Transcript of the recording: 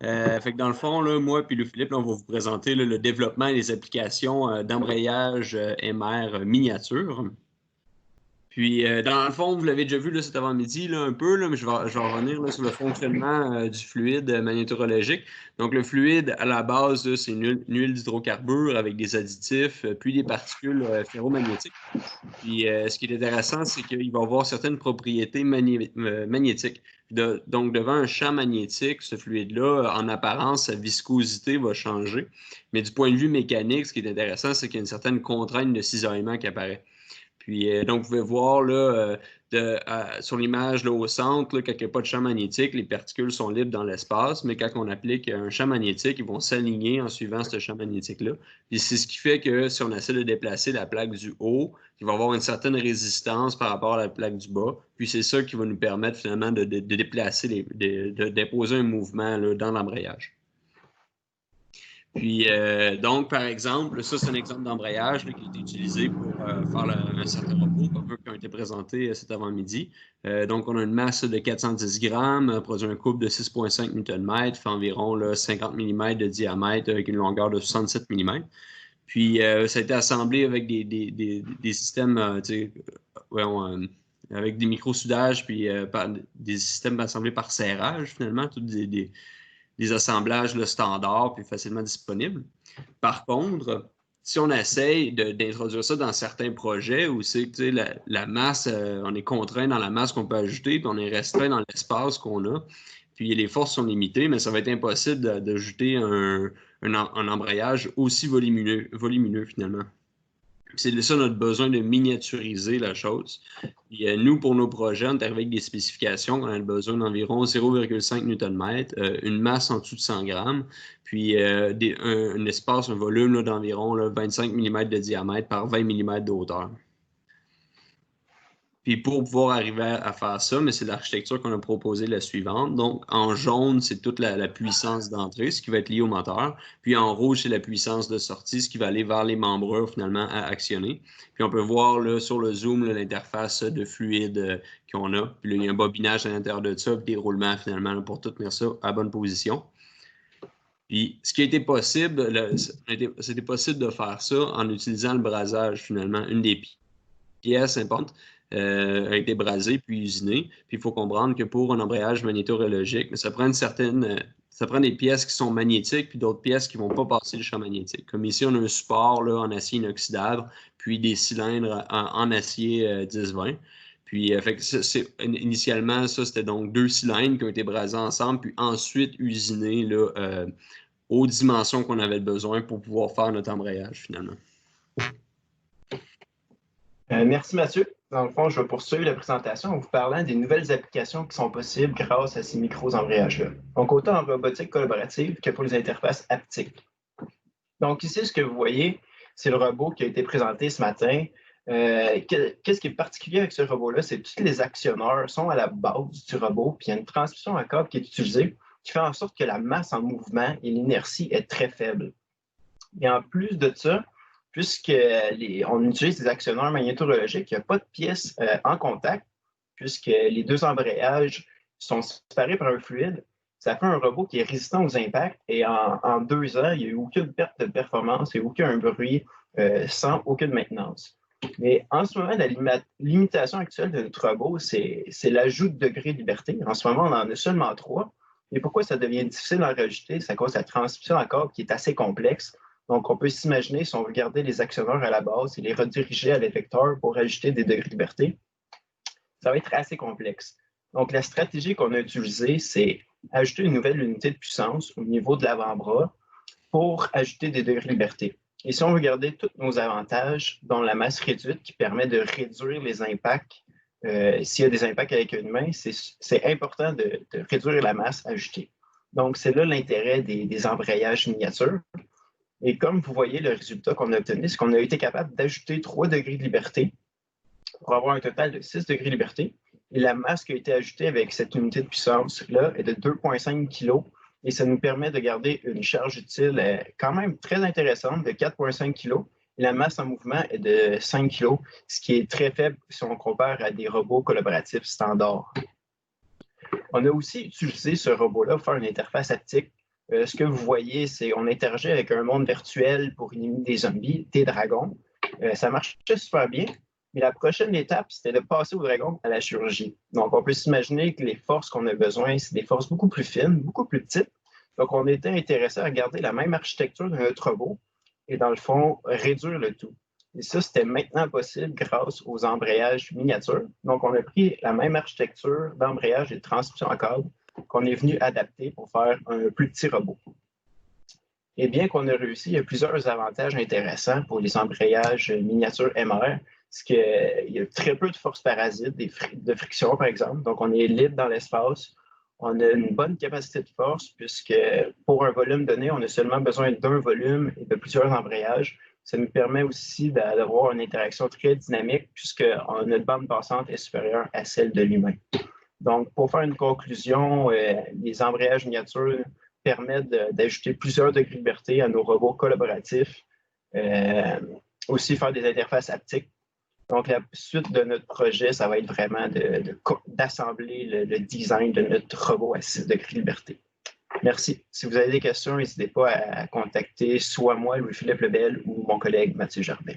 Fait que dans le fond, là, moi et Philippe, là, on va vous présenter là, le développement et les applications d'embrayage MR miniature. Puis, dans le fond, vous l'avez déjà vu là, cet avant-midi là, un peu, là, mais je vais revenir là, sur le fonctionnement du fluide magnétorologique. Donc, le fluide, à la base, là, c'est une huile d'hydrocarbure avec des additifs, puis des particules ferromagnétiques. Puis, ce qui est intéressant, c'est qu'il va avoir certaines propriétés magnétiques. Donc, devant un champ magnétique, ce fluide-là, en apparence, sa viscosité va changer. Mais du point de vue mécanique, ce qui est intéressant, c'est qu'il y a une certaine contrainte de cisaillement qui apparaît. Puis, donc, vous pouvez voir là, sur l'image au centre, là, quand il n'y a pas de champ magnétique, les particules sont libres dans l'espace, mais quand on applique un champ magnétique, ils vont s'aligner en suivant ce champ magnétique-là. Puis c'est ce qui fait que si on essaie de déplacer la plaque du haut, il va avoir une certaine résistance par rapport à la plaque du bas. Puis c'est ça qui va nous permettre finalement de déplacer, d'imposer un mouvement là, dans l'embrayage. Puis, donc, par exemple, ça, c'est un exemple d'embrayage qui a été utilisé pour faire un certain repos, un peu qui a été présenté cet avant-midi. Donc, on a une masse de 410 grammes, produit un couple de 6,5 Nm, fait environ là, 50 mm de diamètre avec une longueur de 67 mm. Puis, ça a été assemblé avec des systèmes, avec des micro-soudages, puis des systèmes assemblés par serrage, finalement, tous des assemblages là, standards puis facilement disponibles. Par contre, si on essaye d'introduire ça dans certains projets où c'est que la masse, on est contraint dans la masse qu'on peut ajouter, puis on est restreint dans l'espace qu'on a, puis les forces sont limitées, mais ça va être impossible d'ajouter un embrayage aussi volumineux finalement. C'est ça notre besoin de miniaturiser la chose. Puis, nous, pour nos projets, on est arrivé avec des spécifications. On a besoin d'environ 0,5 Nm, une masse en dessous de 100 grammes, puis un espace, un volume d'environ 25 mm de diamètre par 20 mm de hauteur. Puis pour pouvoir arriver à faire ça, mais c'est l'architecture qu'on a proposée la suivante. Donc, en jaune, c'est toute la puissance d'entrée, ce qui va être lié au moteur. Puis en rouge, c'est la puissance de sortie, ce qui va aller vers les membrures finalement à actionner. Puis on peut voir là, sur le zoom l'interface de fluide qu'on a. Puis là, il y a un bobinage à l'intérieur de ça, puis des roulements finalement là, pour tout tenir ça à bonne position. Puis, ce qui a été possible, c'était possible de faire ça en utilisant le brasage finalement. Une des pièces importantes a été brasée puis usinée. Puis il faut comprendre que pour un embrayage magnétorologique, ça prend ça prend des pièces qui sont magnétiques puis d'autres pièces qui ne vont pas passer le champ magnétique. Comme ici, on a un support là, en acier inoxydable, puis des cylindres en acier 10-20. Puis, initialement, ça, c'était donc 2 cylindres qui ont été brasés ensemble, puis ensuite usinés là, aux dimensions qu'on avait besoin pour pouvoir faire notre embrayage, finalement. Merci, Mathieu. Dans le fond, je vais poursuivre la présentation en vous parlant des nouvelles applications qui sont possibles grâce à ces micro-embrayages-là. Donc, autant en robotique collaborative que pour les interfaces haptiques. Donc, ici, ce que vous voyez, c'est le robot qui a été présenté ce matin. Qu'est-ce qui est particulier avec ce robot-là? C'est que tous les actionneurs sont à la base du robot, puis il y a une transmission à câble qui est utilisée qui fait en sorte que la masse en mouvement et l'inertie est très faible. Et en plus de ça, puisqu'on utilise des actionneurs magnétorologiques, il n'y a pas de pièces en contact, puisque les deux embrayages sont séparés par un fluide. Ça fait un robot qui est résistant aux impacts et en 2 ans, il n'y a eu aucune perte de performance et aucun bruit sans aucune maintenance. Mais en ce moment, la limitation actuelle de notre robot, c'est l'ajout de degrés de liberté. En ce moment, on en a seulement 3. Et pourquoi ça devient difficile à rajouter? C'est à cause de la transmission en câble qui est assez complexe. Donc, on peut s'imaginer, si on veut garder les actionneurs à la base et les rediriger à l'effecteur pour ajouter des degrés de liberté, ça va être assez complexe. Donc, la stratégie qu'on a utilisée, c'est ajouter une nouvelle unité de puissance au niveau de l'avant-bras pour ajouter des degrés de liberté. Et si on veut garder tous nos avantages, dont la masse réduite qui permet de réduire les impacts, s'il y a des impacts avec une main, c'est important de réduire la masse ajoutée. Donc, c'est là l'intérêt des embrayages miniatures. Et comme vous voyez, le résultat qu'on a obtenu, c'est qu'on a été capable d'ajouter 3 degrés de liberté pour avoir un total de 6 degrés de liberté. Et la masse qui a été ajoutée avec cette unité de puissance-là est de 2,5 kg. Et ça nous permet de garder une charge utile quand même très intéressante de 4,5 kg. Et la masse en mouvement est de 5 kg, ce qui est très faible si on compare à des robots collaboratifs standards. On a aussi utilisé ce robot-là pour faire une interface haptique Ce que vous voyez, c'est qu'on interagit avec un monde virtuel pour éliminer des zombies, des dragons. Ça marchait super bien, mais la prochaine étape, c'était de passer au dragon à la chirurgie. Donc, on peut s'imaginer que les forces qu'on a besoin, c'est des forces beaucoup plus fines, beaucoup plus petites. Donc, on était intéressé à garder la même architecture de notre robot et, dans le fond, réduire le tout. Et ça, c'était maintenant possible grâce aux embrayages miniatures. Donc, on a pris la même architecture d'embrayage et de transmission en câble qu'on est venu adapter pour faire un plus petit robot. Et bien qu'on ait réussi, il y a plusieurs avantages intéressants pour les embrayages miniatures MR, parce qu'il y a très peu de forces parasites, de friction par exemple, donc on est libre dans l'espace. On a une bonne capacité de force, puisque pour un volume donné, on a seulement besoin d'un volume et de plusieurs embrayages. Ça nous permet aussi d'avoir une interaction très dynamique, puisque notre bande passante est supérieure à celle de l'humain. Donc, pour faire une conclusion, les embrayages miniatures permettent d'ajouter plusieurs degrés de liberté à nos robots collaboratifs, aussi faire des interfaces haptiques. Donc, la suite de notre projet, ça va être vraiment d'assembler le design de notre robot à 6 degrés de liberté. Merci. Si vous avez des questions, n'hésitez pas à contacter soit moi, Louis-Philippe Lebel, ou mon collègue Mathieu Jardin.